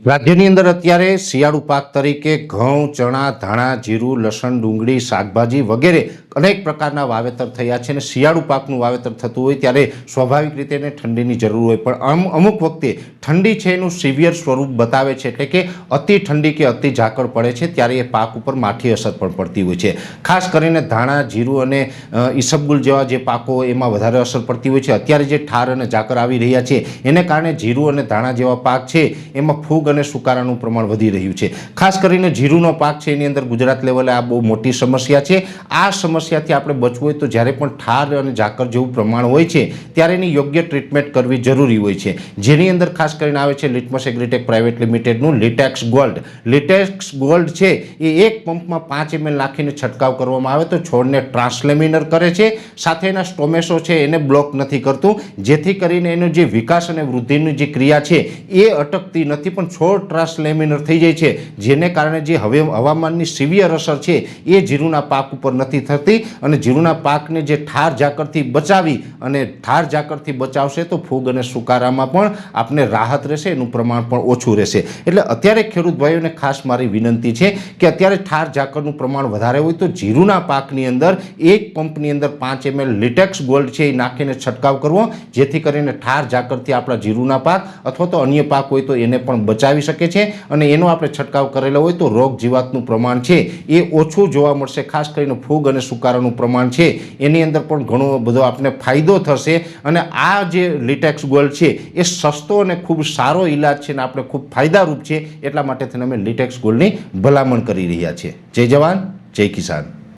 રાજ્યની અંદર અત્યારે શિયાળુ પાક તરીકે ઘઉં, ચણા, ધાણા, જીરું, લસણ, ડુંગળી, શાકભાજી વગેરે અનેક પ્રકારના વાવેતર થયા છે અને શિયાળુ પાકનું વાવેતર થતું હોય ત્યારે સ્વાભાવિક રીતે એને ઠંડીની જરૂર હોય, પણ અમુક વખતે ઠંડી છે એનું સિવિયર સ્વરૂપ બતાવે છે, એટલે કે અતિ ઠંડી કે અતિ ઝાકળ પડે છે ત્યારે એ પાક ઉપર માઠી અસર પણ પડતી હોય છે. ખાસ કરીને ધાણા, જીરું અને ઈસબગુલ જેવા જે પાકો એમાં વધારે અસર પડતી હોય છે. અત્યારે જે ઠાર અને ઝાકળ આવી રહ્યા છે એને કારણે જીરું અને ધાણા જેવા પાક છે એમાં ફૂગ અને સુકારાનું પ્રમાણ વધી રહ્યું છે. ખાસ કરીને જીરુંનો પાક છે એની અંદર ગુજરાત લેવલે આ બહુ મોટી સમસ્યા છે. આ સમસ્યાથી આપણે બચવું હોય તો જ્યારે પણ ઠાર અને ઝાકળ જેવું પ્રમાણ હોય છે ત્યારે એની યોગ્ય ટ્રીટમેન્ટ કરવી જરૂરી હોય છે, જેની અંદર ખાસ કરીને આવે છે લિટમસ એગ્રીટેક પ્રાઇવેટ લિમિટેડનું લિટેક્સ ગોલ્ડ. લિટેક્સ ગોલ્ડ છે એ એક પંપમાં 5 ml નાખીને છંટકાવ કરવામાં આવે તો છોડને ટ્રાન્સલેમિનર કરે છે, સાથે એના સ્ટોમેસો છે એને બ્લોક નથી કરતું, જેથી કરીને એનો જે વિકાસ અને વૃદ્ધિની જે ક્રિયા છે એ અટકતી નથી, પણ છોડ ટ્રાન્સલેમિનર થઈ જાય છે, જેને કારણે જે હવામાનની સિવિયર અસર છે એ જીરુના પાક ઉપર નથી થતી અને જીરુના પાકને જે ઠાર ઝાકળથી બચાવી અને ઠાર ઝાકળથી બચાવશે તો ફૂગ અને સુકારામાં પણ આપણે રાહત રહેશે, એનું પ્રમાણ પણ ઓછું રહેશે. એટલે અત્યારે ખેડૂત ભાઈઓને ખાસ મારી વિનંતી છે કે અત્યારે ઠાર ઝાકળનું પ્રમાણ વધારે હોય તો જીરુના પાકની અંદર એક પંપની અંદર 5 ml લિટેક્સ ગોલ્ડ છે એ નાખીને છંટકાવ કરવો, જેથી કરીને ઠાર ઝાકળથી આપણા જીરુના પાક અથવા તો અન્ય પાક હોય તો એને પણ બચાવી શકે છે અને એનો આપણે છંટકાવ કરેલો હોય તો રોગ જીવાતનું પ્રમાણ છે એ ઓછું જોવા મળશે. ખાસ કરીને ફૂગ અને સુકારાનું પ્રમાણ છે એની અંદર પણ ઘણો બધો આપણે ફાયદો થશે અને આ જે લિટેક્સ ગોલ્ડ છે એ સસ્તો અને ખૂબ સારો ઈલાજ છે અને આપણે ખૂબ ફાયદારૂપ છે, એટલા માટે થઈને અમે લિટેક્સ ગોલ્ડની ભલામણ કરી રહ્યા છીએ. જય જવાન, જય કિસાન.